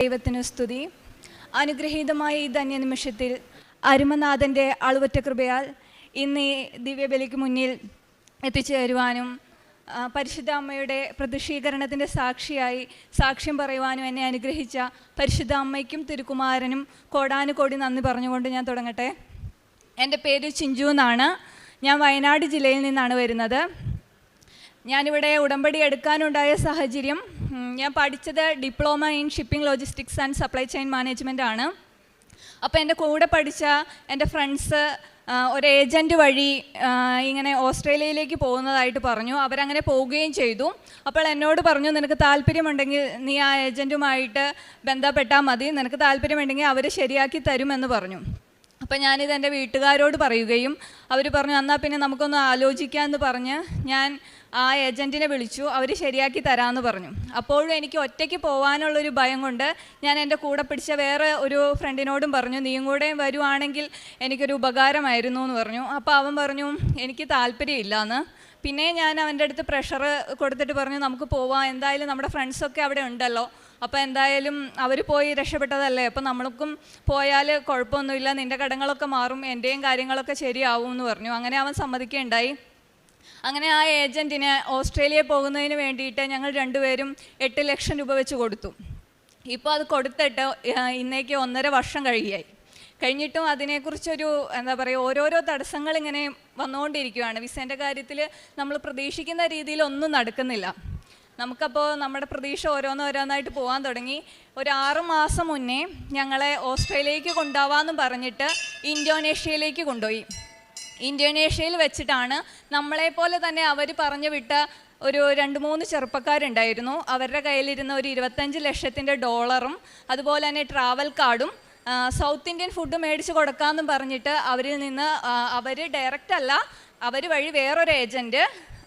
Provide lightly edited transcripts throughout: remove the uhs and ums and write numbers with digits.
ദൈവത്തിന് സ്തുതി. അനുഗ്രഹീതമായ ഈ ധന്യനിമിഷത്തിൽ അരുമനാഥൻ്റെ അളവറ്റ കൃപയാൽ ഇന്ന് ഈ ദിവ്യബലിക്ക് മുന്നിൽ എത്തിച്ചേരുവാനും പരിശുദ്ധ അമ്മയുടെ പ്രതിഷ്ഠീകരണത്തിൻ്റെ സാക്ഷ്യം പറയുവാനും എന്നെ അനുഗ്രഹിച്ച പരിശുദ്ധ അമ്മയ്ക്കും തിരുക്കുമാരനും കോടാനുകോടി നന്ദി പറഞ്ഞുകൊണ്ട് ഞാൻ തുടങ്ങട്ടെ. എൻ്റെ പേര് ചിഞ്ചു എന്നാണ്. ഞാൻ വയനാട് ജില്ലയിൽ നിന്നാണ് വരുന്നത്. ഞാനിവിടെ ഉടമ്പടി എടുക്കാനുണ്ടായ സാഹചര്യം, ഞാൻ പഠിച്ചത് diploma in shipping logistics and supply chain management ആണ്. അപ്പോൾ എൻ്റെ കൂടെ പഠിച്ച എൻ്റെ ഫ്രണ്ട്സ് ഒരു ഏജൻറ്റ് വഴി ഇങ്ങനെ ഓസ്ട്രേലിയയിലേക്ക് പോകുന്നതായിട്ട് പറഞ്ഞു. അവരങ്ങനെ പോവുകയും ചെയ്തു. അപ്പോൾ എന്നോട് പറഞ്ഞു, നിനക്ക് താല്പര്യമുണ്ടെങ്കിൽ നീ ആ ഏജൻറ്റുമായിട്ട് ബന്ധപ്പെട്ടാൽ മതി, നിനക്ക് താല്പര്യമുണ്ടെങ്കിൽ അവർ ശരിയാക്കി തരുമെന്ന് പറഞ്ഞു. അപ്പം ഞാനിത് എൻ്റെ വീട്ടുകാരോട് പറയുകയും അവർ പറഞ്ഞു, എന്നാൽ പിന്നെ നമുക്കൊന്ന് ആലോചിക്കാമെന്ന് പറഞ്ഞ് ഞാൻ ആ ഏജൻറ്റിനെ വിളിച്ചു. അവർ ശരിയാക്കി തരാമെന്ന് പറഞ്ഞു. അപ്പോഴും എനിക്ക് ഒറ്റയ്ക്ക് പോകാനുള്ളൊരു ഭയം കൊണ്ട് ഞാൻ എൻ്റെ കൂടെ പിടിച്ച വേറെ ഒരു ഫ്രണ്ടിനോടും പറഞ്ഞു, നീയും കൂടെ വരുവാണെങ്കിൽ എനിക്കൊരു ഉപകാരമായിരുന്നു എന്ന് പറഞ്ഞു. അപ്പോൾ അവൻ പറഞ്ഞു, എനിക്ക് താല്പര്യമില്ല എന്ന്. പിന്നെ ഞാൻ അവൻ്റെ അടുത്ത് പ്രഷർ കൊടുത്തിട്ട് പറഞ്ഞു, നമുക്ക് പോവാം, എന്തായാലും നമ്മുടെ ഫ്രണ്ട്സൊക്കെ അവിടെ ഉണ്ടല്ലോ, അപ്പോൾ എന്തായാലും അവർ പോയി രക്ഷപ്പെട്ടതല്ലേ, അപ്പോൾ നമ്മൾക്കും പോയാൽ കുഴപ്പമൊന്നുമില്ല, നിൻ്റെ കടങ്ങളൊക്കെ മാറും, എൻ്റെയും കാര്യങ്ങളൊക്കെ ശരിയാവും എന്ന് പറഞ്ഞു. അങ്ങനെ അവൻ സമ്മതിക്കുകയുണ്ടായി. അങ്ങനെ ആ ഏജൻറ്റിന് ഓസ്ട്രേലിയ പോകുന്നതിന് വേണ്ടിയിട്ട് ഞങ്ങൾ രണ്ടുപേരും 8 ലക്ഷം രൂപ വെച്ച് കൊടുത്തു. ഇപ്പോൾ അത് കൊടുത്തിട്ട് ഇന്നേക്ക് 1.5 വർഷം കഴിഞ്ഞിട്ടും അതിനെക്കുറിച്ചൊരു എന്താ പറയുക, ഓരോരോ തടസ്സങ്ങൾ ഇങ്ങനെ വന്നുകൊണ്ടിരിക്കുകയാണ്. വിസേൻ്റെ കാര്യത്തിൽ നമ്മൾ പ്രതീക്ഷിക്കുന്ന രീതിയിലൊന്നും നടക്കുന്നില്ല. നമുക്കപ്പോൾ നമ്മുടെ പ്രതീക്ഷ ഓരോന്നായിട്ട് പോകാൻ തുടങ്ങി. ഒരു 6 മാസം മുന്നേ ഞങ്ങളെ ഓസ്ട്രേലിയയിലേക്ക് കൊണ്ടുപോകാമെന്നും പറഞ്ഞിട്ട് ഇന്തോനേഷ്യയിലേക്ക് കൊണ്ടുപോയി. ഇന്തോനേഷ്യയിൽ വെച്ചിട്ടാണ് നമ്മളെപ്പോലെ തന്നെ അവർ പറഞ്ഞു വിട്ട ഒരു 2-3 ചെറുപ്പക്കാരുണ്ടായിരുന്നു. അവരുടെ കയ്യിലിരുന്ന ഒരു 25 ലക്ഷത്തിൻ്റെ ഡോളറും അതുപോലെ തന്നെ ട്രാവൽ കാർഡും സൗത്ത് ഇന്ത്യൻ ഫുഡ് മേടിച്ച് കൊടുക്കാമെന്നും പറഞ്ഞിട്ട് അവരിൽ നിന്ന്, അവർ ഡയറക്റ്റ് അല്ല, അവർ വഴി വേറൊരു ഏജൻറ്റ്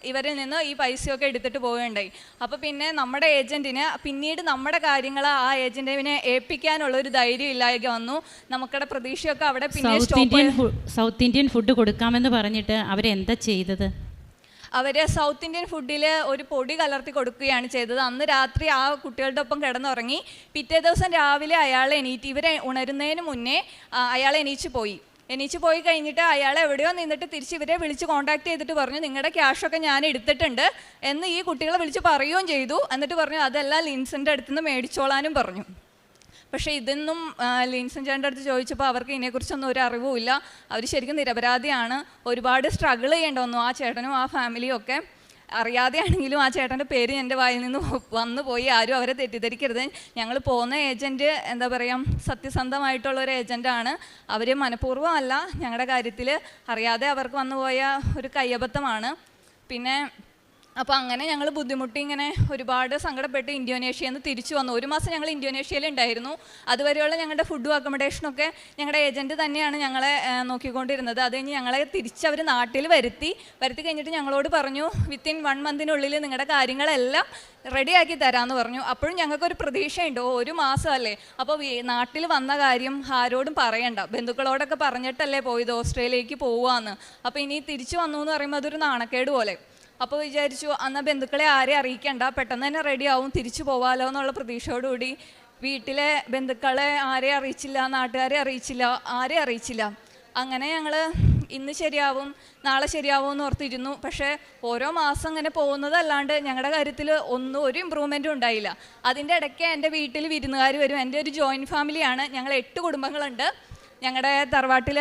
ഇവരിൽ നിന്ന് ഈ പൈസയൊക്കെ എടുത്തിട്ട് പോവുകയുണ്ടായി. അപ്പോൾ പിന്നെ നമ്മുടെ ഏജൻറ്റിന് പിന്നീട് നമ്മുടെ കാര്യങ്ങൾ ആ ഏജൻറ്റിനെ ഏൽപ്പിക്കാനുള്ളൊരു ധൈര്യം ഇല്ലാതെ വന്നു. നമുക്കുടെ പ്രതീക്ഷയൊക്കെ അവിടെ പിന്നെ സൗത്ത് ഇന്ത്യൻ ഫുഡ് കൊടുക്കാമെന്ന് പറഞ്ഞിട്ട് അവരെന്താ ചെയ്തത്? അവർ സൗത്ത് ഇന്ത്യൻ ഫുഡിൽ ഒരു പൊടി കലർത്തി കൊടുക്കുകയാണ് ചെയ്തത്. അന്ന് രാത്രി ആ കുട്ടികളുടെ ഒപ്പം കിടന്നുറങ്ങി. പിറ്റേ ദിവസം രാവിലെ അയാളെ ഇവരെ ഉണരുന്നതിന് മുന്നേ അയാളെ എണീച്ച് പോയി കഴിഞ്ഞിട്ട് അയാൾ എവിടെയോ നിന്നിട്ട് തിരിച്ച് ഇവരെ വിളിച്ച് കോൺടാക്ട് ചെയ്തിട്ട് പറഞ്ഞു, നിങ്ങളുടെ ക്യാഷൊക്കെ ഞാൻ എടുത്തിട്ടുണ്ട് എന്ന് ഈ കുട്ടികളെ വിളിച്ച് പറയുകയും ചെയ്തു. എന്നിട്ട് പറഞ്ഞു, അതെല്ലാം ലിൻസിൻ്റെ അടുത്തുനിന്ന് മേടിച്ചോളാനും പറഞ്ഞു. പക്ഷേ ഇതൊന്നും ലിൻസൻ ചേട്ടൻ്റെ അടുത്ത് ചോദിച്ചപ്പോൾ അവർക്ക് ഇതിനെക്കുറിച്ചൊന്നും ഒരു അറിവുമില്ല. അവർ ശരിക്കും നിരപരാധിയാണ്. ഒരുപാട് സ്ട്രഗിൾ ചെയ്യേണ്ടി വന്നു ആ ചേട്ടനും ആ ഫാമിലിയും ഒക്കെ. അറിയാതെയാണെങ്കിലും ആ ചേട്ടൻ്റെ പേര് എൻ്റെ വായിൽ നിന്ന് വന്നു പോയി. ആരും അവരെ തെറ്റിദ്ധരിക്കരുത്. ഞങ്ങൾ പോകുന്ന ഏജൻറ്റ് എന്താ പറയുക, സത്യസന്ധമായിട്ടുള്ളൊരു ഏജൻറ്റാണ്. അവർ മനഃപൂർവ്വം അല്ല, ഞങ്ങളുടെ കാര്യത്തിൽ അറിയാതെ അവർക്ക് വന്നുപോയ ഒരു കയ്യബദ്ധമാണ്. പിന്നെ അപ്പോൾ അങ്ങനെ ഞങ്ങൾ ബുദ്ധിമുട്ടി ഇങ്ങനെ ഒരുപാട് സങ്കടപ്പെട്ട് ഇന്തോനേഷ്യയിൽ നിന്ന് തിരിച്ചു വന്നു. 1 മാസം ഞങ്ങൾ ഇന്തോനേഷ്യയിലുണ്ടായിരുന്നു. അതുവരെയുള്ള ഞങ്ങളുടെ ഫുഡും അക്കോമഡേഷനൊക്കെ ഞങ്ങളുടെ ഏജൻറ്റ് തന്നെയാണ് ഞങ്ങളെ നോക്കിക്കൊണ്ടിരുന്നത്. അത് കഴിഞ്ഞ് ഞങ്ങളെ തിരിച്ചവർ നാട്ടിൽ വരുത്തി കഴിഞ്ഞിട്ട് ഞങ്ങളോട് പറഞ്ഞു, വിത്തിൻ 1 മന്തിനുള്ളിൽ നിങ്ങളുടെ കാര്യങ്ങളെല്ലാം റെഡിയാക്കി തരാമെന്ന് പറഞ്ഞു. അപ്പോഴും ഞങ്ങൾക്കൊരു പ്രതീക്ഷയുണ്ടോ, 1 മാസമല്ലേ, അപ്പോൾ നാട്ടിൽ വന്ന കാര്യം ആരോടും പറയണ്ട, ബന്ധുക്കളോടൊക്കെ പറഞ്ഞിട്ടല്ലേ പോയത്, ഓസ്ട്രേലിയയിലേക്ക് പോവുകയെന്ന്. അപ്പോൾ ഇനി തിരിച്ചു വന്നു എന്ന് പറയുമ്പോൾ അതൊരു നാണക്കേട് പോലെ. അപ്പോൾ വിചാരിച്ചു, എന്നാൽ ബന്ധുക്കളെ ആരെയും അറിയിക്കണ്ട, പെട്ടെന്ന് തന്നെ റെഡിയാവും, തിരിച്ചു പോവാമല്ലോ എന്നുള്ള പ്രതീക്ഷയോടുകൂടി വീട്ടിലെ ബന്ധുക്കളെ ആരെയും അറിയിച്ചില്ല, നാട്ടുകാരെ അറിയിച്ചില്ല, ആരെയും അറിയിച്ചില്ല. അങ്ങനെ ഞങ്ങൾ ഇന്ന് ശരിയാവും നാളെ ശരിയാവും എന്ന് ഓർത്തിരുന്നു. പക്ഷേ ഓരോ മാസം ഇങ്ങനെ പോകുന്നതല്ലാണ്ട് ഞങ്ങളുടെ കാര്യത്തിൽ ഒരു ഇമ്പ്രൂവ്മെൻറ്റും ഉണ്ടായില്ല. അതിൻ്റെ ഇടയ്ക്ക് എൻ്റെ വീട്ടിൽ വിരുന്നുകാർ വരും. എൻ്റെ ഒരു ജോയിൻറ്റ് ഫാമിലിയാണ്. ഞങ്ങൾ 8 കുടുംബങ്ങളുണ്ട്. ഞങ്ങളുടെ തറവാട്ടിൽ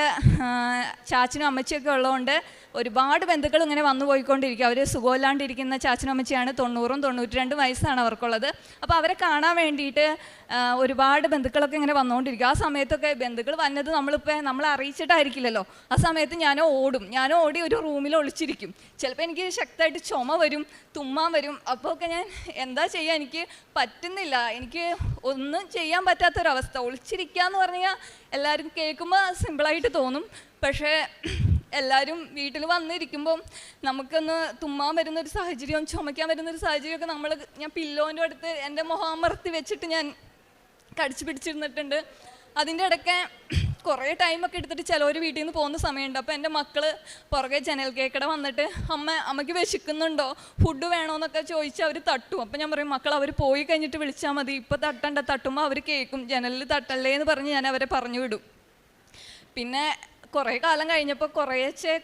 ചാച്ചനും അമ്മച്ചിയൊക്കെ ഉള്ളതുകൊണ്ട് ഒരുപാട് ബന്ധുക്കൾ ഇങ്ങനെ വന്നു പോയിക്കൊണ്ടിരിക്കും. അവർ സുഖമില്ലാണ്ടിരിക്കുന്ന ചാച്ചനും അമ്മച്ചിയാണ്. 90-92 വയസ്സാണ് അവർക്കുള്ളത്. അപ്പോൾ അവരെ കാണാൻ വേണ്ടിയിട്ട് ഒരുപാട് ബന്ധുക്കളൊക്കെ ഇങ്ങനെ വന്നുകൊണ്ടിരിക്കും. ആ സമയത്തൊക്കെ ബന്ധുക്കൾ വന്നത് നമ്മളെ അറിയിച്ചിട്ടായിരിക്കില്ലല്ലോ. ആ സമയത്ത് ഞാനോ ഓടി ഒരു റൂമിൽ ഒളിച്ചിരിക്കും. ചിലപ്പോൾ എനിക്ക് ശക്തമായിട്ട് ചുമ വരും, തുമ്മാൻ വരും. അപ്പോൾ ഒക്കെ ഞാൻ എന്താ ചെയ്യുക, എനിക്ക് പറ്റുന്നില്ല, എനിക്ക് ഒന്നും ചെയ്യാൻ പറ്റാത്തൊരവസ്ഥ. ഒളിച്ചിരിക്കുക എന്ന് പറഞ്ഞാൽ എല്ലാവരും കേൾക്കുമ്പോൾ സിമ്പിളായിട്ട് തോന്നും. പക്ഷേ എല്ലാവരും വീട്ടിൽ വന്നിരിക്കുമ്പം നമുക്കൊന്ന് തുമ്മാൻ വരുന്നൊരു സാഹചര്യം, ചുമയ്ക്കാൻ വരുന്നൊരു സാഹചര്യമൊക്കെ ഞാൻ പില്ലോൻ്റെ അടുത്ത് എൻ്റെ മുഖം അമർത്തി വെച്ചിട്ട് ഞാൻ കടിച്ചു പിടിച്ചിരുന്നിട്ടുണ്ട്. അതിൻ്റെ ഇടയ്ക്ക് കുറേ ടൈമൊക്കെ എടുത്തിട്ട് ചിലവർ വീട്ടിൽ നിന്ന് പോകുന്ന സമയമുണ്ട്. അപ്പോൾ എൻ്റെ മക്കൾ പുറകെ ജനൽ കേക്കടെ വന്നിട്ട് അമ്മയ്ക്ക് വിശക്കുന്നുണ്ടോ, ഫുഡ് വേണോന്നൊക്കെ ചോദിച്ച് അവർ തട്ടും. അപ്പോൾ ഞാൻ പറയും, മക്കൾ അവർ പോയി കഴിഞ്ഞിട്ട് വിളിച്ചാൽ മതി, ഇപ്പോൾ തട്ടണ്ട, തട്ടുമ്പോൾ അവർ കേൾക്കും, ജനലിൽ തട്ടല്ലേ എന്ന് പറഞ്ഞ് ഞാൻ അവരെ പറഞ്ഞു വിടും. പിന്നെ കുറേ കാലം കഴിഞ്ഞപ്പോൾ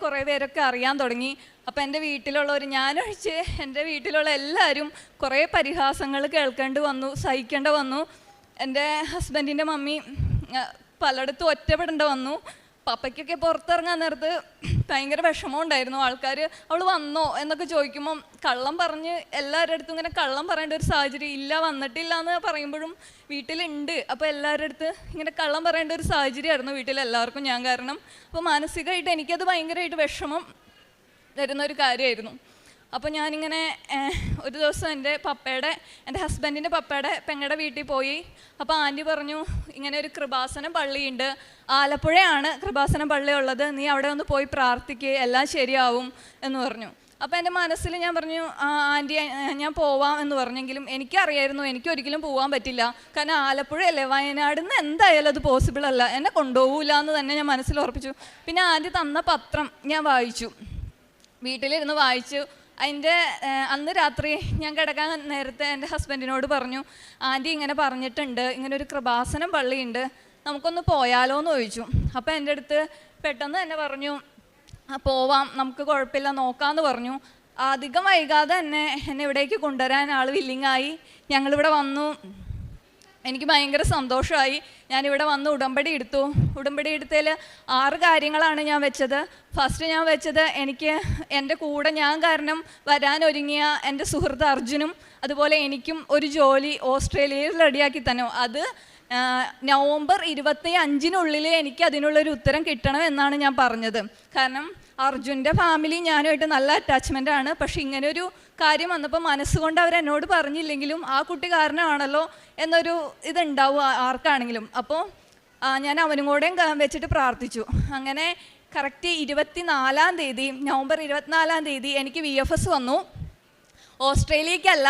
കുറേ പേരൊക്കെ അറിയാൻ തുടങ്ങി. അപ്പോൾ എൻ്റെ വീട്ടിലുള്ളവർ, ഞാനൊഴിച്ച് എൻ്റെ വീട്ടിലുള്ള എല്ലാവരും കുറേ പരിഹാസങ്ങൾ കേൾക്കേണ്ടി വന്നു, സഹിക്കേണ്ടി വന്നു. എൻ്റെ ഹസ്ബൻഡിൻ്റെ മമ്മി പലയിടത്തും ഒറ്റപ്പെടേണ്ടി വന്നു. പപ്പയ്ക്കൊക്കെ പുറത്തിറങ്ങാൻ നേരത്ത് ഭയങ്കര വിഷമം ഉണ്ടായിരുന്നു. ആൾക്കാർ അവൾ വന്നോ എന്നൊക്കെ ചോദിക്കുമ്പം കള്ളം പറഞ്ഞ് എല്ലാവരുടെ അടുത്തും ഇങ്ങനെ കള്ളം പറയേണ്ട ഒരു സാഹചര്യം, ഇല്ല വന്നിട്ടില്ല എന്ന് പറയുമ്പോഴും വീട്ടിലുണ്ട്. അപ്പോൾ എല്ലാവരുടെ അടുത്ത് ഇങ്ങനെ കള്ളം പറയേണ്ട ഒരു സാഹചര്യമായിരുന്നു വീട്ടിലെല്ലാവർക്കും ഞാൻ കാരണം. അപ്പോൾ മാനസികമായിട്ട് എനിക്കത് ഭയങ്കരമായിട്ട് വിഷമം തരുന്നൊരു കാര്യമായിരുന്നു. അപ്പോൾ ഞാനിങ്ങനെ ഒരു ദിവസം എൻ്റെ ഹസ്ബൻഡിൻ്റെ പപ്പയുടെ പെങ്ങളുടെ വീട്ടിൽ പോയി. അപ്പോൾ ആൻറ്റി പറഞ്ഞു, ഇങ്ങനെ ഒരു കൃപാസനം പള്ളിയുണ്ട്, ആലപ്പുഴയാണ് കൃപാസനം പള്ളി ഉള്ളത്, നീ അവിടെ ഒന്ന് പോയി പ്രാർത്ഥിക്കുക, എല്ലാം ശരിയാവും എന്ന് പറഞ്ഞു. അപ്പോൾ എൻ്റെ മനസ്സിൽ ഞാൻ പറഞ്ഞു, ആൻറ്റി ഞാൻ പോവാം എന്ന് പറഞ്ഞെങ്കിലും എനിക്കറിയായിരുന്നു എനിക്കൊരിക്കലും പോകാൻ പറ്റില്ല. കാരണം ആലപ്പുഴയല്ലേ, വയനാട് നിന്ന് എന്തായാലും അത് പോസിബിൾ അല്ല, എന്നെ കൊണ്ടുപോകില്ല എന്ന് തന്നെ ഞാൻ മനസ്സിൽ ഉറപ്പിച്ചു. പിന്നെ ആൻറ്റി തന്ന പത്രം ഞാൻ വായിച്ചു, വീട്ടിലിരുന്ന് വായിച്ചു. അതിൻ്റെ അന്ന് രാത്രി ഞാൻ കിടക്കാൻ നേരത്തെ എൻ്റെ ഹസ്ബൻഡിനോട് പറഞ്ഞു, ആൻറ്റി ഇങ്ങനെ പറഞ്ഞിട്ടുണ്ട്, ഇങ്ങനെ ഒരു കൃപാസനം പള്ളിയുണ്ട്, നമുക്കൊന്ന് പോയാലോ എന്ന് ചോദിച്ചു. അപ്പോൾ എൻ്റെ അടുത്ത് പെട്ടെന്ന് തന്നെ പറഞ്ഞു, പോവാം, നമുക്ക് കുഴപ്പമില്ല, നോക്കാമെന്ന് പറഞ്ഞു. അധികം വൈകാതെ എന്നെ ഇവിടേക്ക് കൊണ്ടുവരാൻ ആൾ വില്ലിങ്ങായി. ഞങ്ങളിവിടെ വന്നു. എനിക്ക് ഭയങ്കര സന്തോഷമായി. ഞാനിവിടെ വന്ന് ഉടമ്പടി എടുത്തു. ഉടമ്പടി എടുത്തതിൽ 6 കാര്യങ്ങളാണ് ഞാൻ വെച്ചത്. ഫസ്റ്റ് ഞാൻ വെച്ചത്, എനിക്ക് എൻ്റെ കൂടെ ഞാൻ കാരണം വരാനൊരുങ്ങിയ എൻ്റെ സുഹൃത്ത് അർജുനും അതുപോലെ എനിക്കും ഒരു ജോലി ഓസ്ട്രേലിയയിൽ റെഡിയാക്കി തന്നു. അത് നവംബർ 25-നുള്ളിൽ എനിക്ക് അതിനുള്ളൊരു ഉത്തരം കിട്ടണം എന്നാണ് ഞാൻ പറഞ്ഞത്. കാരണം അർജുൻ്റെ ഫാമിലി ഞാനുമായിട്ട് നല്ല അറ്റാച്ച്മെൻ്റ് ആണ്. പക്ഷെ ഇങ്ങനെയൊരു കാര്യം വന്നപ്പോൾ മനസ്സുകൊണ്ട് അവരെന്നോട് പറഞ്ഞില്ലെങ്കിലും ആ കുട്ടി കാരണമാണല്ലോ എന്നൊരു ഇതുണ്ടാവും ആർക്കാണെങ്കിലും. അപ്പോൾ ഞാൻ അവനും കൂടെയും വെച്ചിട്ട് പ്രാർത്ഥിച്ചു. അങ്ങനെ കറക്റ്റ് 24-ാം തീയതി, നവംബർ 24-ാം തീയതി എനിക്ക് VFS വന്നു. ഓസ്ട്രേലിയക്കല്ല,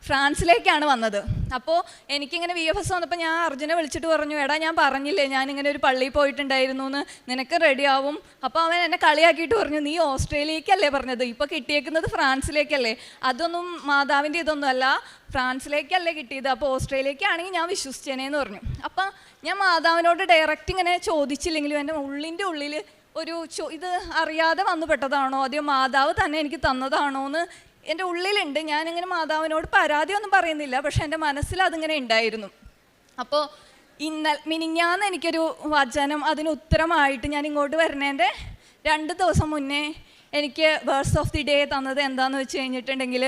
ഫ്രാൻസിലേക്കാണ് വന്നത്. അപ്പോൾ എനിക്കിങ്ങനെ VFS വന്നപ്പോൾ ഞാൻ അർജുനെ വിളിച്ചിട്ട് പറഞ്ഞു, എടാ ഞാൻ പറഞ്ഞില്ലേ ഞാനിങ്ങനെ ഒരു പള്ളിയിൽ പോയിട്ടുണ്ടായിരുന്നു എന്ന്, നിനക്ക് റെഡിയാവും. അപ്പോൾ അവൻ എന്നെ കളിയാക്കിയിട്ട് പറഞ്ഞു, നീ ഓസ്ട്രേലിയക്കല്ലേ പറഞ്ഞത്, ഇപ്പോൾ കിട്ടിയേക്കുന്നത് ഫ്രാൻസിലേക്കല്ലേ, അതൊന്നും മാതാവിൻ്റെ ഇതൊന്നും അല്ല, ഫ്രാൻസിലേക്കല്ലേ കിട്ടിയത്, അപ്പോൾ ഓസ്ട്രേലിയക്കാണെങ്കിൽ ഞാൻ വിശ്വസിച്ചേനേന്ന് പറഞ്ഞു. അപ്പം ഞാൻ മാതാവിനോട് ഡയറക്റ്റ് ഇങ്ങനെ ചോദിച്ചില്ലെങ്കിലും എൻ്റെ ഉള്ളിൻ്റെ ഉള്ളിൽ ഒരു ഇത് അറിയാതെ വന്നു പെട്ടതാണോ അതോ മാതാവ് തന്നെ എനിക്ക് തന്നതാണോ എന്ന് എൻ്റെ ഉള്ളിലുണ്ട്. ഞാനിങ്ങനെ മാതാവിനോട് പരാതിയൊന്നും പറയുന്നില്ല, പക്ഷെ എൻ്റെ മനസ്സിൽ അതിങ്ങനെ ഉണ്ടായിരുന്നു. അപ്പോൾ മിനിഞ്ഞാന്ന് എനിക്കൊരു വചനം അതിന് ഉത്തരമായിട്ട് ഞാൻ ഇങ്ങോട്ട് വരുന്നതിൻ്റെ 2 ദിവസം മുന്നേ എനിക്ക് വേഴ്സ് ഓഫ് ദി ഡേ തന്നത് എന്താണെന്ന് വെച്ച് കഴിഞ്ഞിട്ടുണ്ടെങ്കിൽ,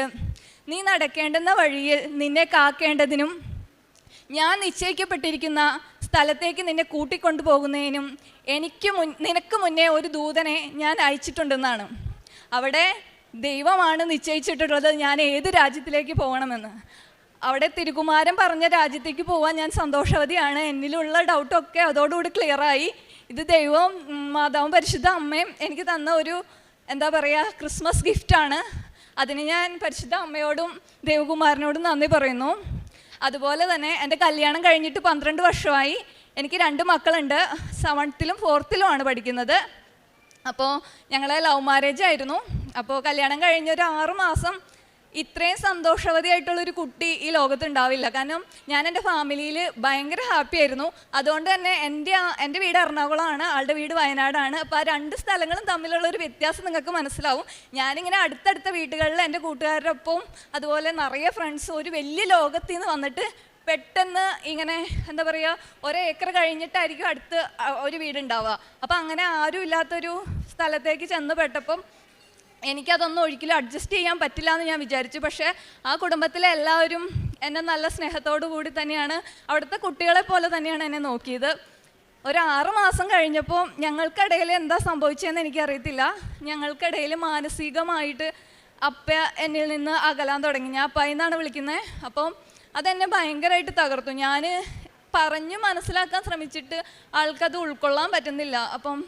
നീ നടക്കേണ്ടുന്ന വഴിയിൽ നിന്നെ കാക്കേണ്ടതിനും ഞാൻ നിശ്ചയിക്കപ്പെട്ടിരിക്കുന്ന സ്ഥലത്തേക്ക് നിന്നെ കൂട്ടിക്കൊണ്ടു പോകുന്നതിനും നിനക്ക് മുന്നേ ഒരു ദൂതനെ ഞാൻ അയച്ചിട്ടുണ്ടെന്നാണ്. അവിടെ ദൈവമാണ് നിശ്ചയിച്ചിട്ടുള്ളത് ഞാൻ ഏത് രാജ്യത്തിലേക്ക് പോകണമെന്ന്. അവിടെ തിരുകുമാരൻ പറഞ്ഞ രാജ്യത്തേക്ക് പോകാൻ ഞാൻ സന്തോഷവതിയാണ്. എന്നിലുള്ള ഡൗട്ടൊക്കെ അതോടുകൂടി ക്ലിയറായി. ഇത് ദൈവവും മാതാവും പരിശുദ്ധ അമ്മയും എനിക്ക് തന്ന ഒരു എന്താ പറയുക ക്രിസ്മസ് ഗിഫ്റ്റാണ്. അതിന് ഞാൻ പരിശുദ്ധ അമ്മയോടും ദേവകുമാരനോടും നന്ദി പറയുന്നു. അതുപോലെ തന്നെ എൻ്റെ കല്യാണം കഴിഞ്ഞിട്ട് 12 വർഷമായി. എനിക്ക് 2 മക്കളുണ്ട്. 7th-ലും 4th-ലുമാണ് പഠിക്കുന്നത്. അപ്പോൾ ഞങ്ങളെ ലവ് മാരേജ് ആയിരുന്നു. അപ്പോൾ കല്യാണം കഴിഞ്ഞൊരു 6 മാസം ഇത്രയും സന്തോഷവതിയായിട്ടുള്ളൊരു കുട്ടി ഈ ലോകത്തുണ്ടാവില്ല. കാരണം ഞാൻ എൻ്റെ ഫാമിലിയിൽ ഭയങ്കര ഹാപ്പി ആയിരുന്നു. അതുകൊണ്ട് തന്നെ എൻ്റെ വീട് എറണാകുളമാണ്, ആളുടെ വീട് വയനാടാണ്. അപ്പോൾ ആ 2 സ്ഥലങ്ങളും തമ്മിലുള്ളൊരു വ്യത്യാസം നിങ്ങൾക്ക് മനസ്സിലാവും. ഞാനിങ്ങനെ അടുത്തടുത്ത വീട്ടുകളിൽ എൻ്റെ കൂട്ടുകാരുടെ ഒപ്പം അതുപോലെ നിറയെ ഫ്രണ്ട്സ് ഒരു വലിയ ലോകത്തിൽ നിന്ന് വന്നിട്ട് പെട്ടെന്ന് ഇങ്ങനെ എന്താ പറയുക 1 ഏക്കർ കഴിഞ്ഞിട്ടായിരിക്കും അടുത്ത് ഒരു വീടുണ്ടാവുക. അപ്പം അങ്ങനെ ആരും ഇല്ലാത്തൊരു സ്ഥലത്തേക്ക് ചെന്ന് പെട്ടപ്പം എനിക്കതൊന്നും ഒരിക്കലും അഡ്ജസ്റ്റ് ചെയ്യാൻ പറ്റില്ല എന്ന് ഞാൻ വിചാരിച്ചു. പക്ഷേ ആ കുടുംബത്തിലെ എല്ലാവരും എന്നെ നല്ല സ്നേഹത്തോടു കൂടി തന്നെയാണ്, അവിടുത്തെ കുട്ടികളെ പോലെ തന്നെയാണ് എന്നെ നോക്കിയത്. ഒരു 6 മാസം കഴിഞ്ഞപ്പോൾ ഞങ്ങൾക്കിടയിൽ എന്താ സംഭവിച്ചതെന്ന് എനിക്കറിയത്തില്ല. ഞങ്ങൾക്കിടയിൽ മാനസികമായിട്ട് അപ്പ എന്നിൽ നിന്ന് അകലാൻ തുടങ്ങി. ഞാൻ അപ്പ എന്നാണ് വിളിക്കുന്നത്. അപ്പം അതെന്നെ ഭയങ്കരമായിട്ട് തകർത്തു. ഞാൻ പറഞ്ഞ് മനസ്സിലാക്കാൻ ശ്രമിച്ചിട്ട് ആൾക്കത് ഉൾക്കൊള്ളാൻ പറ്റുന്നില്ല. അപ്പം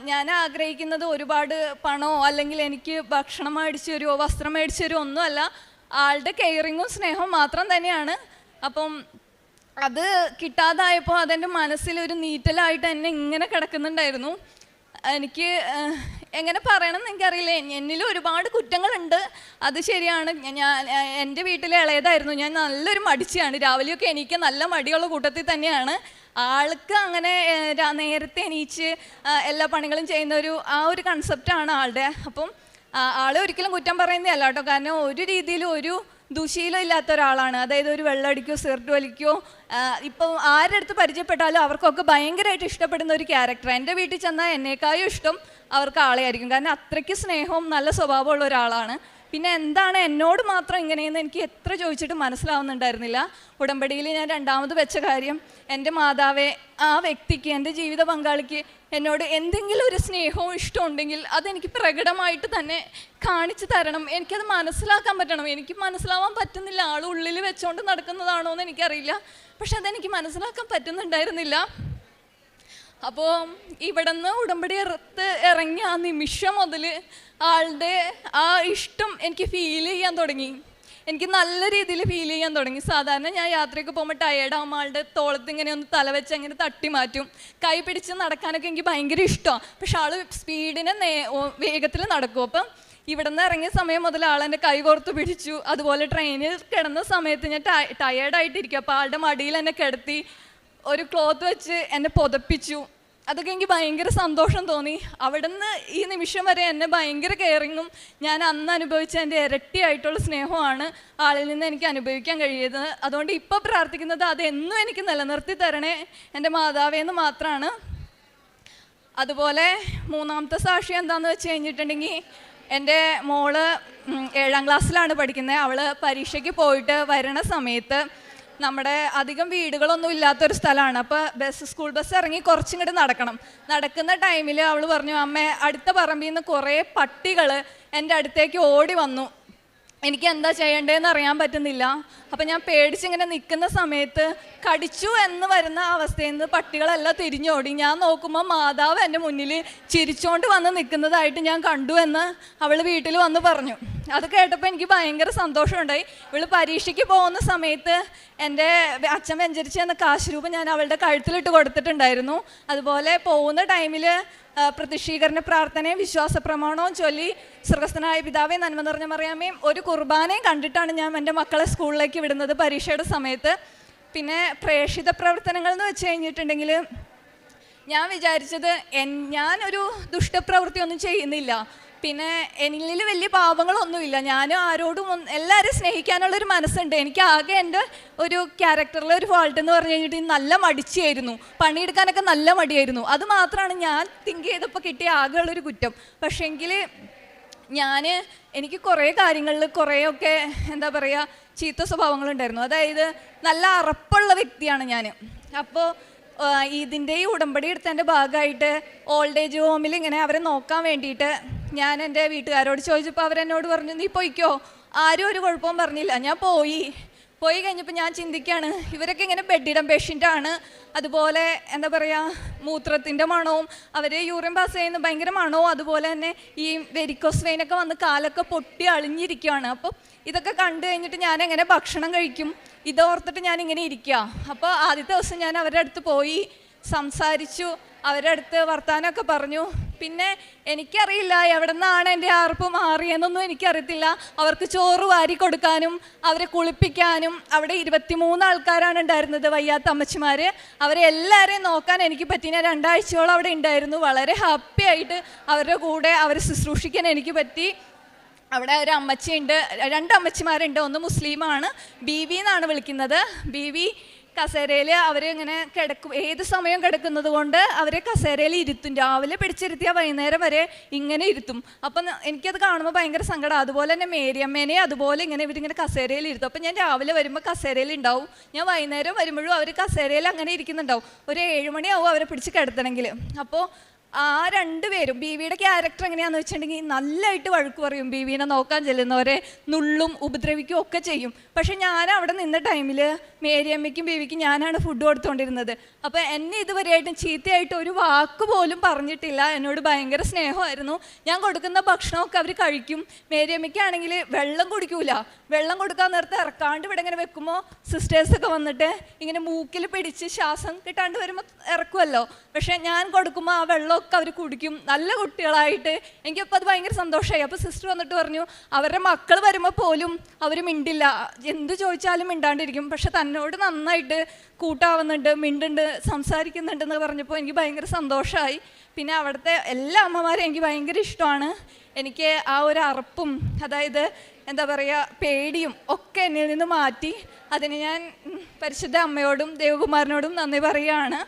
ഞാൻ ആഗ്രഹിക്കുന്നത് ഒരുപാട് പണമോ അല്ലെങ്കിൽ എനിക്ക് ഭക്ഷണം മേടിച്ചു തരുമോ വസ്ത്രം മേടിച്ചു തരുമോ ഒന്നുമല്ല, ആളുടെ കെയറിങ്ങും സ്നേഹവും മാത്രം തന്നെയാണ്. അപ്പം അത് കിട്ടാതായപ്പോൾ അതെൻ്റെ മനസ്സിലൊരു നീറ്റലായിട്ട് എന്നെ ഇങ്ങനെ കിടക്കുന്നുണ്ടായിരുന്നു. എനിക്ക് എങ്ങനെ പറയണമെന്ന് എനിക്കറിയില്ല. എന്നിൽ ഒരുപാട് കുറ്റങ്ങളുണ്ട്, അത് ശരിയാണ്. ഞാൻ എൻ്റെ വീട്ടിലെ ഇളയതായിരുന്നു. ഞാൻ നല്ലൊരു മടിച്ചിയാണ്. രാവിലെയൊക്കെ എനിക്ക് നല്ല മടിയുള്ള കൂട്ടത്തിൽ തന്നെയാണ്. ആൾക്ക് അങ്ങനെ നേരത്തെ എണീച്ച് എല്ലാ പണികളും ചെയ്യുന്ന ആ ഒരു കൺസെപ്റ്റാണ് ആളുടെ. അപ്പം ആളെ ഒരിക്കലും കുറ്റം പറയുന്നതല്ല കേട്ടോ, കാരണം ഒരു രീതിയിലും ഒരു ദുശീലം ഇല്ലാത്ത ഒരാളാണ്. അതായത് ഒരു വെള്ളമടിക്കോ സിഗരറ്റ് വലിക്കോ ഇപ്പോൾ ആരുടെ അടുത്ത് പരിചയപ്പെട്ടാലും അവർക്കൊക്കെ ഭയങ്കരമായിട്ട് ഇഷ്ടപ്പെടുന്ന ഒരു ക്യാരക്ടർ. എൻ്റെ വീട്ടിൽ ചെന്നാൽ എന്നേക്കാളും ഇഷ്ടം അവർക്ക് ആളെ ആയിരിക്കും, കാരണം അത്രയ്ക്ക് സ്നേഹവും നല്ല സ്വഭാവമുള്ള ഒരാളാണ്. പിന്നെ എന്താണ് എന്നോട് മാത്രം ഇങ്ങനെയെന്ന് എനിക്ക് എത്ര ചോദിച്ചിട്ട് മനസ്സിലാവുന്നുണ്ടായിരുന്നില്ല. ഉടമ്പടിയിൽ ഞാൻ രണ്ടാമത് വെച്ച കാര്യം, എൻ്റെ മാതാവേ, ആ വ്യക്തിക്ക്, എൻ്റെ ജീവിത പങ്കാളിക്ക് എന്നോട് എന്തെങ്കിലും ഒരു സ്നേഹവും ഇഷ്ടം ഉണ്ടെങ്കിൽ അതെനിക്ക് പ്രകടമായിട്ട് തന്നെ കാണിച്ചു തരണം. എനിക്കത് മനസ്സിലാക്കാൻ പറ്റണം. എനിക്ക് മനസ്സിലാവാൻ പറ്റുന്നില്ല. ആൾ ഉള്ളിൽ വെച്ചോണ്ട് നടക്കുന്നതാണോ എന്ന് എനിക്കറിയില്ല, പക്ഷെ അതെനിക്ക് മനസ്സിലാക്കാൻ പറ്റുന്നുണ്ടായിരുന്നില്ല. അപ്പോൾ ഇവിടെ നിന്ന് ഉടമ്പടി ഇറങ്ങി ആ നിമിഷം മുതൽ ആളുടെ ആ ഇഷ്ടം എനിക്ക് ഫീൽ ചെയ്യാൻ തുടങ്ങി. എനിക്ക് നല്ല രീതിയിൽ ഫീൽ ചെയ്യാൻ തുടങ്ങി. സാധാരണ ഞാൻ യാത്രയൊക്കെ പോകുമ്പോൾ ടയേർഡാകുമ്പോൾ ആളുടെ തോളത്ത് ഇങ്ങനെ ഒന്ന് തല വെച്ച് അങ്ങനെ തട്ടി മാറ്റും. കൈ പിടിച്ച് നടക്കാനൊക്കെ എനിക്ക് ഭയങ്കര ഇഷ്ടമാണ്. പക്ഷെ ആൾ സ്പീഡിന് വേഗത്തിൽ നടക്കും. അപ്പം ഇവിടെ നിന്ന് ഇറങ്ങിയ സമയം മുതൽ ആളെൻ്റെ കൈ കോർത്ത് പിടിച്ചു. അതുപോലെ ട്രെയിനിൽ കിടന്ന സമയത്ത് ഞാൻ ടയേർഡായിട്ടിരിക്കും. അപ്പോൾ ആളുടെ മടിയിൽ എന്നെ കിടത്തി ഒരു ക്ലോത്ത് വെച്ച് എന്നെ പുതപ്പിച്ചു. അതൊക്കെ എനിക്ക് ഭയങ്കര സന്തോഷം തോന്നി. അവിടെ നിന്ന് ഈ നിമിഷം വരെ എന്നെ ഭയങ്കര കെയറിങ്ങും ഞാൻ അന്ന് അനുഭവിച്ച എൻ്റെ ഇരട്ടിയായിട്ടുള്ള സ്നേഹമാണ് ആളിൽ നിന്ന് എനിക്ക് അനുഭവിക്കാൻ കഴിയുന്നത്. അതുകൊണ്ട് ഇപ്പോൾ പ്രാർത്ഥിക്കുന്നത് അതെന്നും എനിക്ക് നിലനിർത്തി തരണേ എൻ്റെ മാതാവേന്ന് മാത്രമാണ്. അതുപോലെ മൂന്നാമത്തെ സാക്ഷി എന്താണെന്ന് വെച്ച് കഴിഞ്ഞിട്ടുണ്ടെങ്കിൽ, എൻ്റെ മോള് 7ാം ക്ലാസ്സിലാണ് പഠിക്കുന്നത്. അവൾ പരീക്ഷയ്ക്ക് പോയിട്ട് വരണ സമയത്ത് നമ്മുടെ അധികം വീടുകളൊന്നും ഇല്ലാത്തൊരു സ്ഥലമാണ്. അപ്പോൾ സ്കൂൾ ബസ് ഇറങ്ങി കുറച്ചിങ്ങോട്ട് നടക്കണം. നടക്കുന്ന ടൈമിൽ അവൾ പറഞ്ഞു, അമ്മേ, അടുത്ത പറമ്പിൽ നിന്ന് കുറേ പട്ടികൾ എൻ്റെ അടുത്തേക്ക് ഓടി വന്നു, എനിക്ക് എന്താ ചെയ്യേണ്ടതെന്ന് അറിയാൻ പറ്റുന്നില്ല. അപ്പം ഞാൻ പേടിച്ചിങ്ങനെ നിൽക്കുന്ന സമയത്ത് കടിച്ചു എന്ന് വരുന്ന അവസ്ഥയിൽ നിന്ന് പട്ടികളെല്ലാം തിരിഞ്ഞോടി. ഞാൻ നോക്കുമ്പോൾ മാതാവ് എൻ്റെ മുന്നിൽ ചിരിച്ചുകൊണ്ട് വന്ന് നിൽക്കുന്നതായിട്ട് ഞാൻ കണ്ടു എന്ന് അവൾ വീട്ടിൽ വന്ന് പറഞ്ഞു. അത് കേട്ടപ്പോൾ എനിക്ക് ഭയങ്കര സന്തോഷമുണ്ടായി. ഇവൾ പരീക്ഷയ്ക്ക് പോകുന്ന സമയത്ത് എൻ്റെ അച്ഛൻ വെഞ്ചരിച്ച് എന്ന കാശ് രൂപ ഞാൻ അവളുടെ കഴുത്തിലിട്ട് കൊടുത്തിട്ടുണ്ടായിരുന്നു. അതുപോലെ പോകുന്ന ടൈമിൽ പ്രതിഷ്ഠീകരണ പ്രാർത്ഥനയും വിശ്വാസ പ്രമാണവും ചൊല്ലി സ്വർഗ്ഗസ്ഥനായ പിതാവേ, നന്മ നിറഞ്ഞ മറിയാമേയും ഒരു കുർബാനയും കണ്ടിട്ടാണ് ഞാൻ എൻ്റെ മക്കളെ സ്കൂളിലേക്ക് വിടുന്നത് പരീക്ഷയുടെ സമയത്ത്. പിന്നെ പ്രേക്ഷിത പ്രവർത്തനങ്ങൾ എന്ന് വെച്ച് കഴിഞ്ഞിട്ടുണ്ടെങ്കിൽ, ഞാൻ വിചാരിച്ചത് ഞാനൊരു ദുഷ്ടപ്രവൃത്തിയൊന്നും ചെയ്യുന്നില്ല, പിന്നെ എന്നിൽ വലിയ പാപങ്ങളൊന്നുമില്ല, ഞാനും ആരോടും എല്ലാവരും സ്നേഹിക്കാനുള്ളൊരു മനസ്സുണ്ട്. എനിക്ക് ആകെ എൻ്റെ ഒരു ക്യാരക്ടറിലെ ഒരു ഫാൾട്ട് എന്ന് പറഞ്ഞു കഴിഞ്ഞിട്ട് നല്ല മടിച്ചായിരുന്നു, പണിയെടുക്കാനൊക്കെ നല്ല മടിയായിരുന്നു. അത് മാത്രമാണ് ഞാൻ തിങ്ക് ചെയ്തപ്പോൾ കിട്ടിയ ആകെയുള്ളൊരു കുറ്റം. പക്ഷേങ്കിൽ എനിക്ക് കുറേ കാര്യങ്ങളിൽ കുറേയൊക്കെ എന്താ പറയുക ചീത്ത സ്വഭാവങ്ങളുണ്ടായിരുന്നു. അതായത് നല്ല അറപ്പുള്ള വ്യക്തിയാണ് ഞാൻ. അപ്പോൾ ഇതിൻ്റെ ഈ ഉടമ്പടി എടുത്തതിൻ്റെ ഭാഗമായിട്ട് ഓൾഡ് ഏജ് ഹോമിൽ ഇങ്ങനെ അവരെ നോക്കാൻ വേണ്ടിയിട്ട് ഞാൻ എൻ്റെ വീട്ടുകാരോട് ചോദിച്ചപ്പോൾ അവരെന്നോട് പറഞ്ഞു, നീ പോയിക്കോ. ആരും ഒരു കുഴപ്പവും പറഞ്ഞില്ല. ഞാൻ പോയി കഴിഞ്ഞപ്പോൾ ഞാൻ ചിന്തിക്കുകയാണ്, ഇവരൊക്കെ ഇങ്ങനെ ബെഡിടം പേഷ്യൻ്റാണ്, അതുപോലെ എന്താ പറയുക മൂത്രത്തിൻ്റെ മണവും അവർ യൂറിൻ പാസ് ചെയ്യുന്ന ഭയങ്കര മണവും, അതുപോലെ തന്നെ ഈ വെരിക്കോസ് വെയിനൊക്കെ വന്ന് കാലൊക്കെ പൊട്ടി അളിഞ്ഞിരിക്കുകയാണ്. അപ്പോൾ ഇതൊക്കെ കണ്ടു കഴിഞ്ഞിട്ട് ഞാൻ എങ്ങനെ ഭക്ഷണം കഴിക്കും, ഇതോർത്തിട്ട് ഞാനിങ്ങനെ ഇരിക്കുക. അപ്പോൾ ആദ്യത്തെ ദിവസം ഞാൻ അവരുടെ അടുത്ത് പോയി സംസാരിച്ചു, അവരുടെ അടുത്ത് വർത്താനമൊക്കെ പറഞ്ഞു. പിന്നെ എനിക്കറിയില്ല എവിടെ നിന്നാണ് എൻ്റെ ആർപ്പ് മാറിയെന്നൊന്നും എനിക്കറിയത്തില്ല. അവർക്ക് ചോറ് വാരി കൊടുക്കാനും അവരെ കുളിപ്പിക്കാനും, അവിടെ 23 ആൾക്കാരാണ് ഉണ്ടായിരുന്നത്, വയ്യാത്ത അമ്മച്ചിമാർ. അവരെ എല്ലാവരെയും നോക്കാൻ എനിക്ക് പറ്റി. ഞാൻ 2 ആഴ്ചയോളം അവിടെ ഉണ്ടായിരുന്നു. വളരെ ഹാപ്പി ആയിട്ട് അവരുടെ കൂടെ അവരെ ശുശ്രൂഷിക്കാൻ എനിക്ക് പറ്റി. അവിടെ ഒരു അമ്മച്ചിയുണ്ട്, 2 അമ്മച്ചിമാരുണ്ട്. ഒന്ന് മുസ്ലിമാണ്, ബീവി എന്നാണ് വിളിക്കുന്നത്. ബീവി കസേരയിൽ അവരിങ്ങനെ കിടക്കും, ഏത് സമയം കിടക്കുന്നത് കൊണ്ട് അവരെ കസേരയിൽ ഇരുത്തും. രാവിലെ പിടിച്ചിരുത്തിയാൽ വൈകുന്നേരം വരെ ഇങ്ങനെ ഇരുത്തും. അപ്പം എനിക്കത് കാണുമ്പോൾ ഭയങ്കര സങ്കടം. അതുപോലെ തന്നെ മേരിയമ്മേനെ അതുപോലെ ഇങ്ങനെ ഇവരിങ്ങനെ കസേരയിൽ ഇരുത്തും. അപ്പം ഞാൻ രാവിലെ വരുമ്പോൾ കസേരയിൽ ഉണ്ടാവും, ഞാൻ വൈകുന്നേരം വരുമ്പോഴും അവർ കസേരയിൽ അങ്ങനെ ഇരിക്കുന്നുണ്ടാവും. ഒരു 7 മണിയാവും അവരെ പിടിച്ച് കിടത്തണമെങ്കിൽ. അപ്പോൾ ആ രണ്ടുപേരും ബീവിയുടെ ക്യാരക്ടർ എങ്ങനെയാണെന്ന് വെച്ചിട്ടുണ്ടെങ്കിൽ നല്ലതായിട്ട് വഴക്ക് പറയും, ബീവിനെ നോക്കാൻ ചെല്ലുന്നവരെ നുള്ളും ഉപദ്രവിക്കും ഒക്കെ ചെയ്യും. പക്ഷെ ഞാൻ അവിടെ നിന്ന ടൈമിൽ മേരിയമ്മയ്ക്കും ബീവിക്കും ഞാനാണ് ഫുഡ് കൊടുത്തുകൊണ്ടിരുന്നത്. അപ്പോൾ എന്നെ ഇതുവരെയായിട്ടും ചീത്തയായിട്ട് ഒരു വാക്ക് പോലും പറഞ്ഞിട്ടില്ല. എന്നോട് ഭയങ്കര സ്നേഹമായിരുന്നു. ഞാൻ കൊടുക്കുന്ന ഭക്ഷണമൊക്കെ അവർ കഴിക്കും. മേരിയമ്മയ്ക്കാണെങ്കിൽ വെള്ളം കുടിക്കൂല. വെള്ളം കൊടുക്കാൻ നേരത്തെ ഇറക്കാണ്ട് ഇവിടെ ഇങ്ങനെ വെക്കുമ്പോൾ സിസ്റ്റേഴ്സൊക്കെ വന്നിട്ട് ഇങ്ങനെ മൂക്കിൽ പിടിച്ച് ശ്വാസം കിട്ടാണ്ട് വരുമ്പോൾ ഇറക്കുമല്ലോ. പക്ഷേ ഞാൻ കൊടുക്കുമ്പോൾ ആ വെള്ളമൊക്കെ അവർ കുടിക്കും, നല്ല കുട്ടികളായിട്ട്. എനിക്കപ്പോൾ അത് ഭയങ്കര സന്തോഷമായി. അപ്പോൾ സിസ്റ്റർ വന്നിട്ട് പറഞ്ഞു അവരുടെ മക്കൾ വരുമ്പോൾ പോലും അവർ മിണ്ടില്ല, എന്ത് ചോദിച്ചാലും മിണ്ടാണ്ടിരിക്കും. പക്ഷെ തന്നോട് നന്നായിട്ട് കൂട്ടാവുന്നുണ്ട്, മിണ്ടുണ്ട്, സംസാരിക്കുന്നുണ്ടെന്ന് പറഞ്ഞപ്പോൾ എനിക്ക് ഭയങ്കര സന്തോഷമായി. പിന്നെ അവിടുത്തെ എല്ലാ അമ്മമാരും എനിക്ക് ഭയങ്കര ഇഷ്ടമാണ്. എനിക്ക് ആ ഒരു അറപ്പും അതായത് എന്താ പറയുക പേടിയും ഒക്കെ എന്നിൽ നിന്ന് മാറ്റി. അതിന് ഞാൻ പരിശുദ്ധ അമ്മയോടും ദേവകുമാരനോടും നന്ദി പറയുകയാണ്.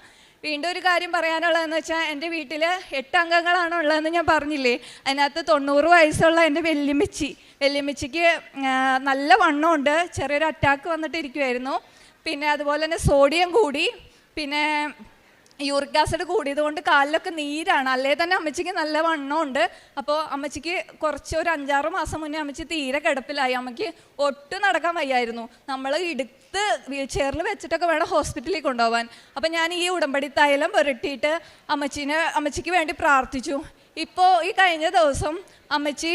വീണ്ടും ഒരു കാര്യം പറയാനുള്ളതെന്ന് വെച്ചാൽ എൻ്റെ വീട്ടിൽ 8 അംഗങ്ങളാണ് ഉള്ളതെന്ന് ഞാൻ പറഞ്ഞില്ലേ. അതിനകത്ത് 90 വയസ്സുള്ള എൻ്റെ വല്യമ്മച്ചിക്ക് നല്ല വണ്ണമുണ്ട്, ചെറിയൊരു അറ്റാക്ക് വന്നിട്ടിരിക്കുമായിരുന്നു. പിന്നെ അതുപോലെ തന്നെ സോഡിയം കൂടി, പിന്നെ യൂറിക് ആസിഡ് കൂടിയത് കൊണ്ട് കാലിലൊക്കെ നീരാണ്. അല്ലേ തന്നെ അമ്മച്ചിക്ക് നല്ല വണ്ണമുണ്ട്. അപ്പോൾ അമ്മച്ചിക്ക് ഒരു 5-6 മാസം മുന്നേ അമ്മച്ചി തീരെ കിടപ്പിലായി. അമ്മയ്ക്ക് ഒട്ടും നടക്കാൻ വയ്യായിരുന്നു. നമ്മൾ എടുത്ത് വീൽ ചെയറിൽ വെച്ചിട്ടൊക്കെ വേണം ഹോസ്പിറ്റലിൽ കൊണ്ടുപോകാൻ. അപ്പം ഞാൻ ഈ ഉടമ്പടി തൈലം പുരട്ടിയിട്ട് അമ്മച്ചിക്ക് വേണ്ടി പ്രാർത്ഥിച്ചു. ഇപ്പോൾ ഈ കഴിഞ്ഞ ദിവസം അമ്മച്ചി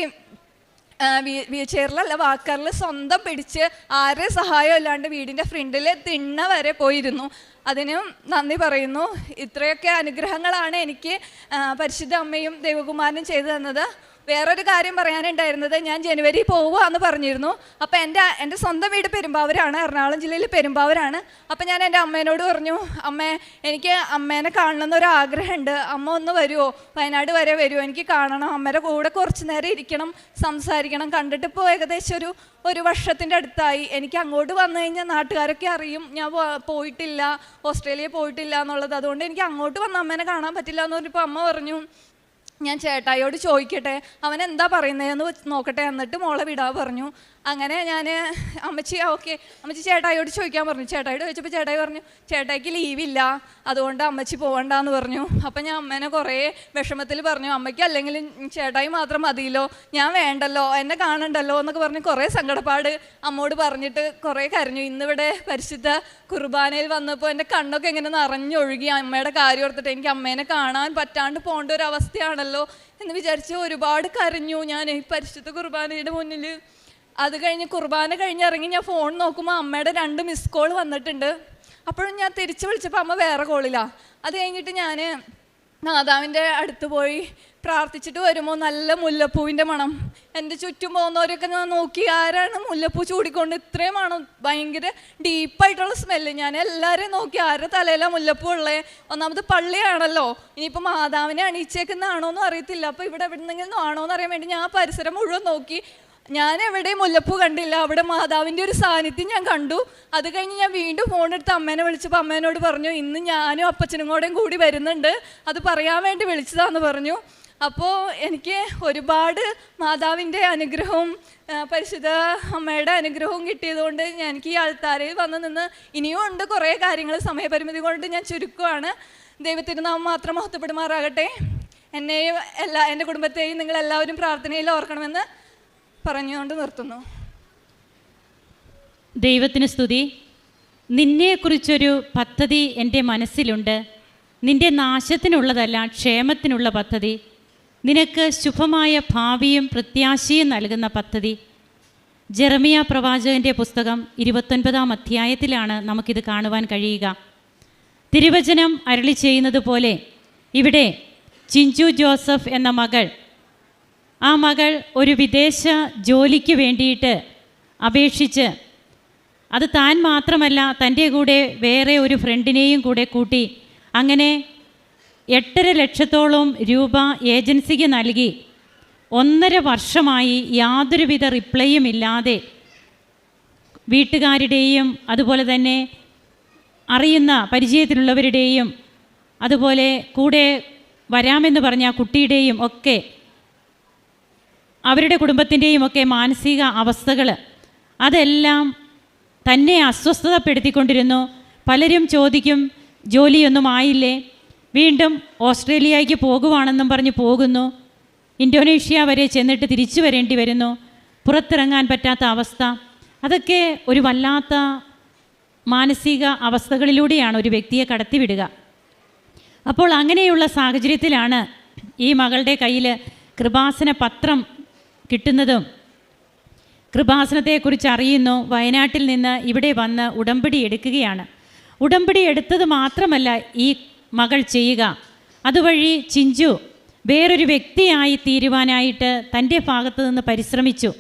വീൽ ചെയറിലല്ല വാക്കറിൽ സ്വന്തം പിടിച്ച് ആരെ സഹായം ഇല്ലാണ്ട് വീടിൻ്റെ ഫ്രണ്ടിൽ തിണ്ണ വരെ പോയിരുന്നു. അതിനും നന്ദി പറയുന്നു. ഇത്രയൊക്കെ അനുഗ്രഹങ്ങളാണ് എനിക്ക് പരിശുദ്ധ അമ്മയും ദേവകുമാരനും ചെയ്തു തന്നത്. വേറൊരു കാര്യം പറയാനുണ്ടായിരുന്നത്, ഞാൻ ജനുവരി പോവുകയെന്ന് പറഞ്ഞിരുന്നു. അപ്പോൾ എൻ്റെ സ്വന്തം വീട് പെരുമ്പാവൂരാണ്, എറണാകുളം ജില്ലയിൽ പെരുമ്പാവൂരാണ്. അപ്പോൾ ഞാൻ എൻ്റെ അമ്മേനോട് പറഞ്ഞു, അമ്മേ എനിക്ക് അമ്മേനെ കാണണമെന്നൊരു ആഗ്രഹമുണ്ട്, അമ്മ ഒന്ന് വരുമോ, വയനാട് വരെ വരുമോ, എനിക്ക് കാണണം, അമ്മയുടെ കൂടെ കുറച്ച് നേരം ഇരിക്കണം, സംസാരിക്കണം. കണ്ടിട്ട് ഇപ്പോൾ ഏകദേശം ഒരു വർഷത്തിൻ്റെ അടുത്തായി. എനിക്ക് അങ്ങോട്ട് വന്നു കഴിഞ്ഞാൽ നാട്ടുകാരൊക്കെ അറിയും ഞാൻ പോയിട്ടില്ല, ഓസ്ട്രേലിയ പോയിട്ടില്ല എന്നുള്ളത്. അതുകൊണ്ട് എനിക്ക് അങ്ങോട്ട് വന്ന് അമ്മേനെ കാണാൻ പറ്റില്ല എന്ന് പറഞ്ഞപ്പോൾ അമ്മ പറഞ്ഞു ഞാൻ ചേട്ടായിയോട് ചോദിക്കട്ടെ, അവൻ എന്താ പറയുന്നതെന്ന് നോക്കട്ടെ, എന്നിട്ട് മോളെ വിടാൻ പറഞ്ഞു. അങ്ങനെ ഞാൻ അമ്മച്ചി ചേട്ടായിയോട് ചോദിക്കാൻ പറഞ്ഞു. ചേട്ടായിയോട് ചോദിച്ചപ്പോൾ ചേട്ടായി പറഞ്ഞു ചേട്ടായിക്ക് ലീവില്ല, അതുകൊണ്ട് അമ്മച്ചി പോകണ്ടെന്ന് പറഞ്ഞു. അപ്പം ഞാൻ അമ്മേനെ കുറേ വിഷമത്തിൽ പറഞ്ഞു, അമ്മയ്ക്ക് അല്ലെങ്കിൽ ചേട്ടായി മാത്രം മതിയല്ലോ, ഞാൻ വേണ്ടല്ലോ, എന്നെ കാണണ്ടല്ലോ എന്നൊക്കെ പറഞ്ഞ് കുറേ സങ്കടപ്പാട് അമ്മോട് പറഞ്ഞിട്ട് കുറേ കരഞ്ഞു. ഇന്നിവിടെ പരിശുദ്ധ കുർബാനയിൽ വന്നപ്പോൾ എൻ്റെ കണ്ണൊക്കെ ഇങ്ങനെ നിറഞ്ഞൊഴുകി. അമ്മയുടെ കാര്യം ഓർത്തിട്ട് എനിക്ക് അമ്മേനെ കാണാൻ പറ്റാണ്ട് പോകേണ്ട ഒരു അവസ്ഥയാണല്ലോ എന്ന് വിചാരിച്ച് ഒരുപാട് കരഞ്ഞു ഞാൻ ഈ പരിശുദ്ധ കുർബാനയുടെ മുന്നിൽ. അത് കഴിഞ്ഞ് കുർബാന കഴിഞ്ഞിറങ്ങി ഞാൻ ഫോൺ നോക്കുമ്പോൾ അമ്മയുടെ 2 മിസ് കോൾ വന്നിട്ടുണ്ട്. അപ്പോഴും ഞാൻ തിരിച്ച് വിളിച്ചപ്പോൾ അമ്മ വേറെ കോളിലാണ്. അത് കഴിഞ്ഞിട്ട് ഞാൻ മാതാവിൻ്റെ അടുത്ത് പോയി പ്രാർത്ഥിച്ചിട്ട് വരുമ്പോൾ നല്ല മുല്ലപ്പൂവിൻ്റെ മണം. എൻ്റെ ചുറ്റും പോകുന്നവരൊക്കെ ഞാൻ നോക്കി, ആരാണ് മുല്ലപ്പൂ ചൂടിക്കൊണ്ട് ഇത്രയും മണം, ഭയങ്കര ഡീപ്പായിട്ടുള്ള സ്മെല്ല്. ഞാൻ എല്ലാവരെയും നോക്കി, ആരുടെ തലയിലാണ് മുല്ലപ്പൂ ഉള്ളത്. ഒന്നാമത് പള്ളിയാണല്ലോ, ഇനിയിപ്പോൾ മാതാവിനെ അണിയിച്ചേക്കുന്നതാണോ എന്നും അറിയത്തില്ല. അപ്പോൾ ഇവിടെ എവിടെന്നെങ്കിലും ആണോ എന്ന് അറിയാൻ വേണ്ടി ഞാൻ പരിസരം മുഴുവൻ നോക്കി. ഞാൻ എവിടെയും മുല്ലപ്പൂ കണ്ടില്ല, അവിടെ മാതാവിൻ്റെ ഒരു സാന്നിധ്യം ഞാൻ കണ്ടു. അത് കഴിഞ്ഞ് ഞാൻ വീണ്ടും ഫോണെടുത്ത് അമ്മേനെ വിളിച്ചപ്പോൾ അമ്മേനോട് പറഞ്ഞു ഇന്ന് ഞാനും അപ്പച്ചനും കൂടി വരുന്നുണ്ട്, അത് പറയാൻ വേണ്ടി വിളിച്ചതാന്ന് പറഞ്ഞു. അപ്പോൾ എനിക്ക് ഒരുപാട് മാതാവിൻ്റെ അനുഗ്രഹവും പരിശുദ്ധ അമ്മയുടെ അനുഗ്രഹവും കിട്ടിയതുകൊണ്ട് എനിക്ക് ഈ ആൾത്താരയിൽ വന്ന് നിന്ന് ഇനിയും ഉണ്ട് കുറേ കാര്യങ്ങൾ. സമയപരിമിതി കൊണ്ട് ഞാൻ ചുരുക്കമാണ്. ദൈവത്തിരുനാമം മാത്രം മഹത്വപ്പെടുമാറാകട്ടെ. എന്നെയും എൻ്റെ കുടുംബത്തെയും നിങ്ങളെല്ലാവരും പ്രാർത്ഥനയിൽ ഓർക്കണമെന്ന് പറഞ്ഞുകൊണ്ട് നിർത്തുന്നു. ദൈവത്തിന് സ്തുതി. നിന്നെക്കുറിച്ചൊരു പദ്ധതി എൻ്റെ മനസ്സിലുണ്ട്, നിൻ്റെ നാശത്തിനുള്ളതല്ല ക്ഷേമത്തിനുള്ള പദ്ധതി, നിനക്ക് ശുഭമായ ഭാവിയും പ്രത്യാശയും നൽകുന്ന പദ്ധതി. ജെറമിയ പ്രവാചകൻ്റെ പുസ്തകം 29-ാം അധ്യായത്തിലാണ് നമുക്കിത് കാണുവാൻ കഴിയുക. തിരുവചനം അരുളി ചെയ്യുന്നത് പോലെ ഇവിടെ ചിഞ്ചു ജോസഫ് എന്ന മകൾ, ആ മകൾ ഒരു വിദേശ ജോലിക്ക് വേണ്ടിയിട്ട് അപേക്ഷിച്ച്, അത് താൻ മാത്രമല്ല തൻ്റെ കൂടെ വേറെ ഒരു ഫ്രണ്ടിനെയും കൂടെ കൂട്ടി അങ്ങനെ 8.5 ലക്ഷത്തോളം രൂപ ഏജൻസിക്ക് നൽകി 1.5 വർഷമായി യാതൊരുവിധ റിപ്ലൈയും ഇല്ലാതെ വീട്ടുകാരുടെയും അതുപോലെ തന്നെ അറിയുന്ന പരിചയത്തിലുള്ളവരുടെയും അതുപോലെ കൂടെ വരാമെന്ന് പറഞ്ഞ കുട്ടിയുടെയും ഒക്കെ അവരുടെ കുടുംബത്തിൻ്റെയും ഒക്കെ മാനസിക അവസ്ഥകൾ അതെല്ലാം തന്നെ അസ്വസ്ഥതപ്പെടുത്തിക്കൊണ്ടിരുന്നു. പലരും ചോദിക്കും ജോലിയൊന്നും ആയില്ലേ, വീണ്ടും ഓസ്ട്രേലിയയ്ക്ക് പോകുവാണെന്നും പറഞ്ഞ് പോകുന്നു. ഇന്തോനേഷ്യ വരെ ചെന്നിട്ട് തിരിച്ചു വരേണ്ടി വരുന്നു. പുറത്തിറങ്ങാൻ പറ്റാത്ത അവസ്ഥ. അതൊക്കെ ഒരു വല്ലാത്ത മാനസിക അവസ്ഥകളിലൂടെയാണ് ഒരു വ്യക്തിയെ കടത്തിവിടുക. അപ്പോൾ അങ്ങനെയുള്ള സാഹചര്യത്തിലാണ് ഈ മകളുടെ കയ്യിൽ കൃപാസന പത്രം കിട്ടുന്നതും കൃപാസനത്തെക്കുറിച്ച് അറിയുന്നു. വയനാട്ടിൽ നിന്ന് ഇവിടെ വന്ന് ഉടമ്പടി എടുക്കുകയാണ്. ഉടമ്പടി എടുത്തത് മാത്രമല്ല ഈ മകൾ ചെയ്യുക, അതുവഴി ചിഞ്ചു വേറൊരു വ്യക്തിയായി തീരുവാനായിട്ട് തൻ്റെ ഭാഗത്തു നിന്ന് പരിശ്രമിച്ചു.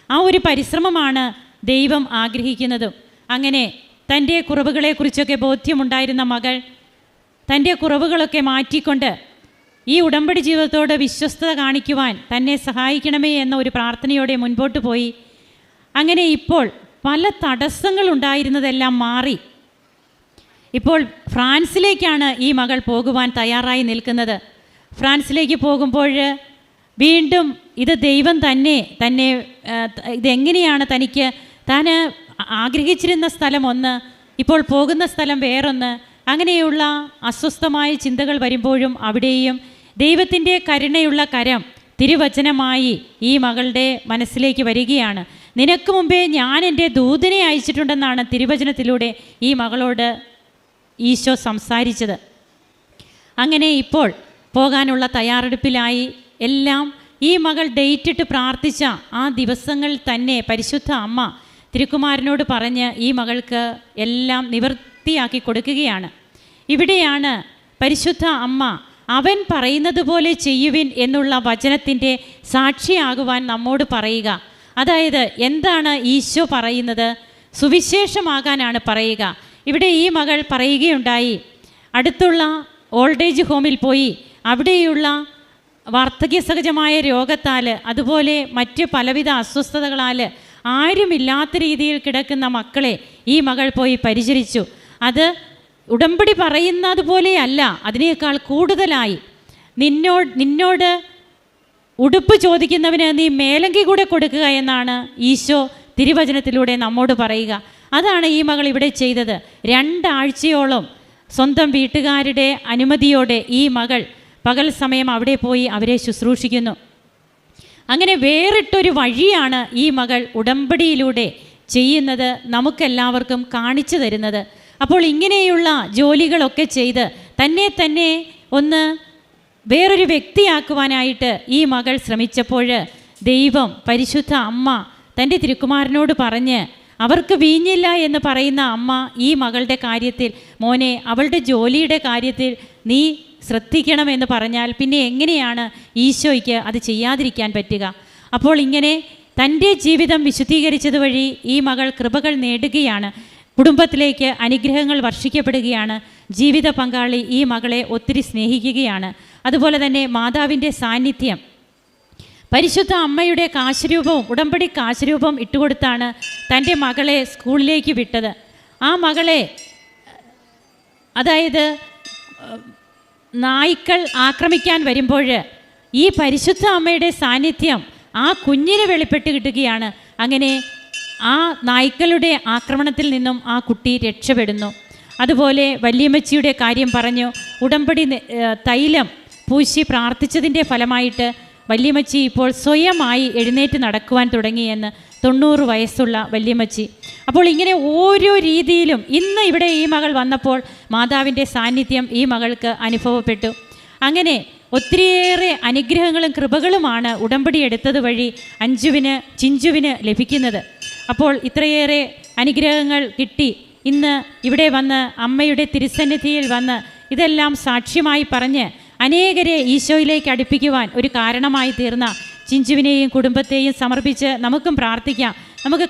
ആ ഒരു പരിശ്രമമാണ് ദൈവം ആഗ്രഹിക്കുന്നതും. അങ്ങനെ തൻ്റെ കുറവുകളെക്കുറിച്ചൊക്കെ ബോധ്യമുണ്ടായിരുന്ന മകൾ തൻ്റെ കുറവുകളൊക്കെ മാറ്റിക്കൊണ്ട് ഈ ഉടമ്പടി ജീവിതത്തോട് വിശ്വസ്തത കാണിക്കുവാൻ തന്നെ സഹായിക്കണമേ എന്ന ഒരു പ്രാർത്ഥനയോടെ മുൻപോട്ട് പോയി. അങ്ങനെ ഇപ്പോൾ പല തടസ്സങ്ങളുണ്ടായിരുന്നതെല്ലാം മാറി. ഇപ്പോൾ ഫ്രാൻസിലേക്കാണ് ഈ മകൾ പോകുവാൻ തയ്യാറായി നിൽക്കുന്നത്. ഫ്രാൻസിലേക്ക് പോകുമ്പോൾ വീണ്ടും ഇത് ദൈവം തന്നെ ഇതെങ്ങനെയാണ് തനിക്ക് താൻ ആഗ്രഹിച്ചിരുന്ന സ്ഥലം ഒന്ന്, ഇപ്പോൾ പോകുന്ന സ്ഥലം വേറൊന്ന്, അങ്ങനെയുള്ള അസ്വസ്ഥമായ ചിന്തകൾ വരുമ്പോഴും അവിടെയും ദൈവത്തിൻ്റെ കരുണയുള്ള കരം തിരുവചനമായി ഈ മകളുടെ മനസ്സിലേക്ക് വരികയാണ്. നിനക്ക് മുമ്പേ ഞാൻ എൻ്റെ ദൂതനെ അയച്ചിട്ടുണ്ടെന്നാണ് തിരുവചനത്തിലൂടെ ഈ മകളോട് ഈശോ സംസാരിച്ചത്. അങ്ങനെ ഇപ്പോൾ പോകാനുള്ള തയ്യാറെടുപ്പിലായി. എല്ലാം ഈ മകൾ ഡേറ്റിട്ട് പ്രാർത്ഥിച്ച ആ ദിവസങ്ങൾ തന്നെ പരിശുദ്ധ അമ്മ തിരുക്കുമാരനോട് പറഞ്ഞ് ഈ മകൾക്ക് എല്ലാം നിവൃത്തിയാക്കി കൊടുക്കുകയാണ്. ഇവിടെയാണ് പരിശുദ്ധ അമ്മ അവൻ പറയുന്നത് പോലെ ചെയ്യുവിൻ എന്നുള്ള വചനത്തിൻ്റെ സാക്ഷിയാകുവാൻ നമ്മോട് പറയുക. അതായത് എന്താണ് ഈശോ പറയുന്നത്? സുവിശേഷമാകാനാണ് പറയുക. ഇവിടെ ഈ മകൾ പറയുകയുണ്ടായി, അടുത്തുള്ള ഓൾഡ് ഏജ് ഹോമിൽ പോയി അവിടെയുള്ള വാർദ്ധക്യസഹജമായ രോഗത്താൽ അതുപോലെ മറ്റ് പലവിധ അസ്വസ്ഥതകളാൽ ആരുമില്ലാത്ത രീതിയിൽ കിടക്കുന്ന മക്കളെ ഈ മകൾ പോയി പരിചരിച്ചു. അത് ഉടമ്പടി പറയുന്നത് പോലെയല്ല, അതിനേക്കാൾ കൂടുതലായി നിന്നോട് ഉടുപ്പ് ചോദിക്കുന്നവന് നീ മേലങ്കി കൂടെ കൊടുക്കുക എന്നാണ് ഈശോ തിരുവചനത്തിലൂടെ നമ്മോട് പറയുക. അതാണ് ഈ മകൾ ഇവിടെ ചെയ്തത്. 2 ആഴ്ചയോളം സ്വന്തം വീട്ടുകാരുടെ അനുമതിയോടെ ഈ മകൾ പകൽ സമയം അവിടെ പോയി അവരെ ശുശ്രൂഷിക്കുന്നു. അങ്ങനെ വേറിട്ടൊരു വഴിയാണ് ഈ മകൾ ഉടമ്പടിയിലൂടെ ചെയ്യുന്നത്, നമുക്കെല്ലാവർക്കും കാണിച്ചു തരുന്നത്. അപ്പോൾ ഇങ്ങനെയുള്ള ജോലികളൊക്കെ ചെയ്ത് തന്നെ ഒന്ന് വേറൊരു വ്യക്തിയാക്കുവാനായിട്ട് ഈ മകൾ ശ്രമിച്ചപ്പോൾ ദൈവം പരിശുദ്ധ അമ്മ തൻ്റെ തിരുക്കുമാരനോട് പറഞ്ഞ്, അവർക്ക് വീഞ്ഞില്ല എന്ന് പറയുന്ന അമ്മ ഈ മകളുടെ കാര്യത്തിൽ, മോനെ അവളുടെ ജോലിയുടെ കാര്യത്തിൽ നീ ശ്രദ്ധിക്കണമെന്ന് പറഞ്ഞാൽ പിന്നെ എങ്ങനെയാണ് ഈശോയ്ക്ക് അത് ചെയ്യാതിരിക്കാൻ പറ്റുക? അപ്പോൾ ഇങ്ങനെ തൻ്റെ ജീവിതം വിശുദ്ധീകരിച്ചത് വഴി ഈ മകൾ കൃപകൾ നേടുകയാണ്. കുടുംബത്തിലേക്ക് അനുഗ്രഹങ്ങൾ വർഷിക്കപ്പെടുകയാണ്. ജീവിത പങ്കാളി ഈ മകളെ ഒത്തിരി സ്നേഹിക്കുകയാണ്. അതുപോലെ തന്നെ മാതാവിൻ്റെ സാന്നിധ്യം, പരിശുദ്ധ അമ്മയുടെ കാശരൂപവും ഉടമ്പടി കാശരൂപം ഇട്ടുകൊടുത്താണ് തൻ്റെ മകളെ സ്കൂളിലേക്ക് വിട്ടത്. ആ മകളെ, അതായത് നായ്ക്കൾ ആക്രമിക്കാൻ വരുമ്പോൾ ഈ പരിശുദ്ധ അമ്മയുടെ സാന്നിധ്യം ആ കുഞ്ഞിന് വെളിപ്പെട്ട് കിട്ടുകയാണ്. അങ്ങനെ ആ നായ്ക്കളുടെ ആക്രമണത്തിൽ നിന്നും ആ കുട്ടി രക്ഷപ്പെടുന്നു. അതുപോലെ വല്യമ്മച്ചിയുടെ കാര്യം പറഞ്ഞു. ഉടമ്പടി തൈലം പൂശി പ്രാർത്ഥിച്ചതിൻ്റെ ഫലമായിട്ട് വല്യമ്മച്ചി ഇപ്പോൾ സ്വയമായി എഴുന്നേറ്റ് നടക്കുവാൻ തുടങ്ങിയെന്ന് 90 വയസ്സുള്ള വല്യമ്മച്ചി. അപ്പോൾ ഇങ്ങനെ ഓരോ രീതിയിലും ഇന്ന് ഇവിടെ ഈ മകൾ വന്നപ്പോൾ മാതാവിൻ്റെ സാന്നിധ്യം ഈ മകൾക്ക് അനുഭവപ്പെട്ടു. അങ്ങനെ ഒത്തിരിയേറെ അനുഗ്രഹങ്ങളും കൃപകളുമാണ് ഉടമ്പടി എടുത്തത് വഴി ചിഞ്ചുവിന് ലഭിക്കുന്നത്. അപ്പോൾ ഇത്രയേറെ അനുഗ്രഹങ്ങൾ കിട്ടി. ഇന്ന് ഇവിടെ വന്ന് അമ്മയുടെ തിരുസന്നിധിയിൽ വന്ന് ഇതെല്ലാം സാക്ഷ്യമായി പറഞ്ഞ് അനേകരെ ഈശോയിലേക്ക് അടുപ്പിക്കുവാൻ ഒരു കാരണമായി തീർന്ന ചിഞ്ചുവിനെയും കുടുംബത്തെയും സമർപ്പിച്ച് നമുക്കും പ്രാർത്ഥിക്കാം. നമുക്ക്